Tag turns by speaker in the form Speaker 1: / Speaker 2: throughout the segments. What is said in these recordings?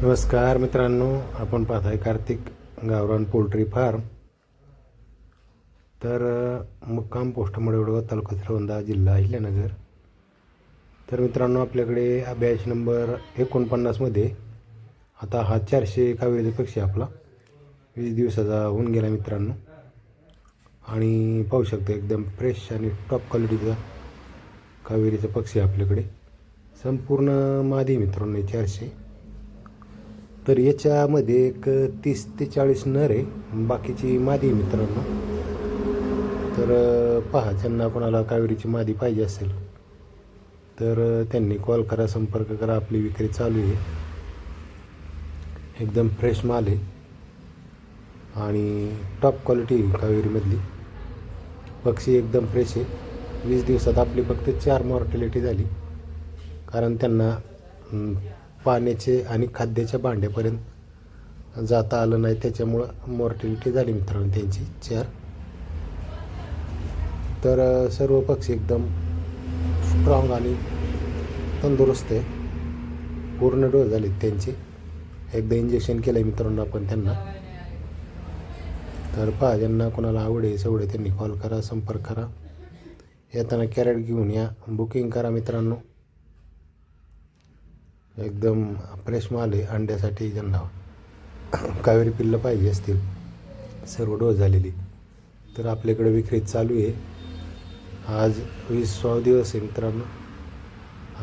Speaker 1: नमस्कार मित्रांनो, आपण पाहताय कार्तिक गावरान पोल्ट्री फार्म. तर मुक्काम पोस्ट मडवडगाव, तालुका श्रीगोंदा, जिल्हा अहिल्यानगर. तर मित्रांनो, आपल्याकडे बॅच नंबर 49मध्ये आता हा 400 कावेरीचा पक्षी आपला 20 दिवसाचा होऊन गेला मित्रांनो. आणि पाहू शकतो एकदम फ्रेश आणि टॉप क्वालिटीचा कावेरीचा पक्षी आपल्याकडे. संपूर्ण मादी मित्रांनो 400. तर याच्यामध्ये एक 30 ते 40 नर आहे, बाकीची मादी मित्रांनो. तर पहा, ज्यांना कोणाला कावेरीची मादी पाहिजे असेल तर त्यांनी कॉल करा, संपर्क करा. आपली विक्री चालू आहे. एकदम फ्रेश माल आहे आणि टॉप क्वालिटी कावेरीमधली. पक्षी एकदम फ्रेश आहे. 20 दिवसात आपली फक्त 4 मॉर्टॅलिटी झाली, कारण त्यांना पाण्याचे आणि खाद्याच्या भांड्यापर्यंत जाता आलं नाही, त्याच्यामुळं मॉर्टॅलिटी झाली मित्रांनो त्यांची 4. तर सर्व पक्षी एकदम स्ट्रॉंग आणि तंदुरुस्त आहे. पूर्ण डोस झाले त्यांचे. एकदा इंजेक्शन केलं आहे मित्रांनो आपण त्यांना. तर पहा, ज्यांना कोणाला आवडे सवडे त्यांनी कॉल करा, संपर्क करा. येताना कॅरेट घेऊन या, बुकिंग करा मित्रांनो. एकदम फ्रेश माल आहे. अंड्यासाठी ज्यांना कावेरी पिल्लं पाहिजे असतील, सर्व डोस झालेली, तर आपल्याकडे विक्री चालू आहे. आज 20वा दिवस आहे मित्रांनो.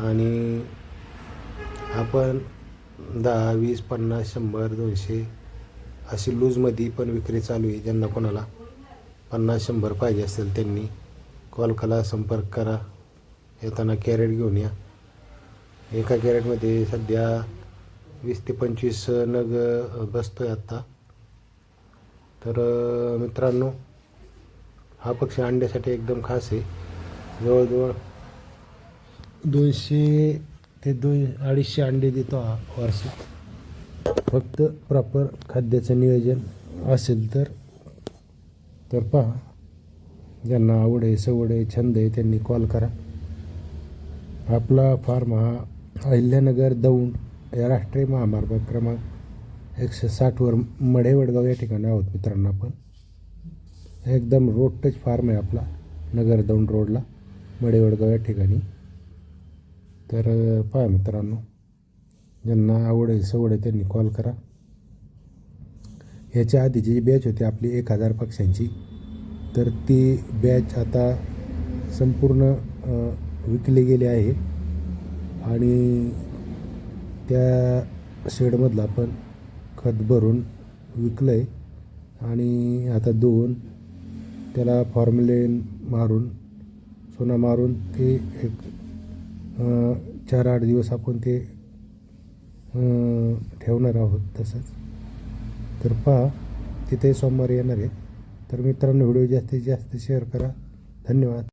Speaker 1: आणि आपण 10, 20, 50, 100, 200 अशी लूजमध्ये पण विक्री चालू आहे. ज्यांना कोणाला 50-100 पाहिजे असेल त्यांनी कॉल करा, संपर्क करा. येताना कॅरेट घेऊन या. एका कॅरेटमध्ये सध्या 20 ते 25 नग बसतो आहे आत्ता. तर मित्रांनो, हा पक्षी अंड्यासाठी एकदम खास आहे. जवळजवळ 200 ते 250 अंडे देतो हा वार्षिक. फक्त प्रॉपर खाद्याचं नियोजन असेल तर पहा, ज्यांना आवड आहे, सवड आहे, छंद आहे त्यांनी कॉल करा. आपला फार्म हा अहिल्यानगर दौंड या राष्ट्रीय महामार्ग क्रमांक 160वर मढेवडगाव या ठिकाणी आहोत मित्रांनो आपण. एकदम रोड टच फार्म आहे आपला, नगर दौंड रोडला मढेवडगाव या ठिकाणी. तर पहा मित्रांनो, ज्यांना आवड आहे, सवड आहे त्यांनी कॉल करा. ह्याच्या आधीची जी बॅच होती आपली 1000 पक्ष्यांची, तर ती बॅच आता संपूर्ण विकली गेली आहे. आणि त्या शेडमधलं आपण खत भरून विकलं आहे. आणि आता त्याला फॉर्म्युलेन मारून, सोना मारून ते एक 4-8 दिवस आपण ते ठेवणार आहोत तसंच. तर पहा, तिथे सोमवारी येणार आहे. तर मित्रांनो, व्हिडिओ जास्तीत जास्त शेअर करा. धन्यवाद.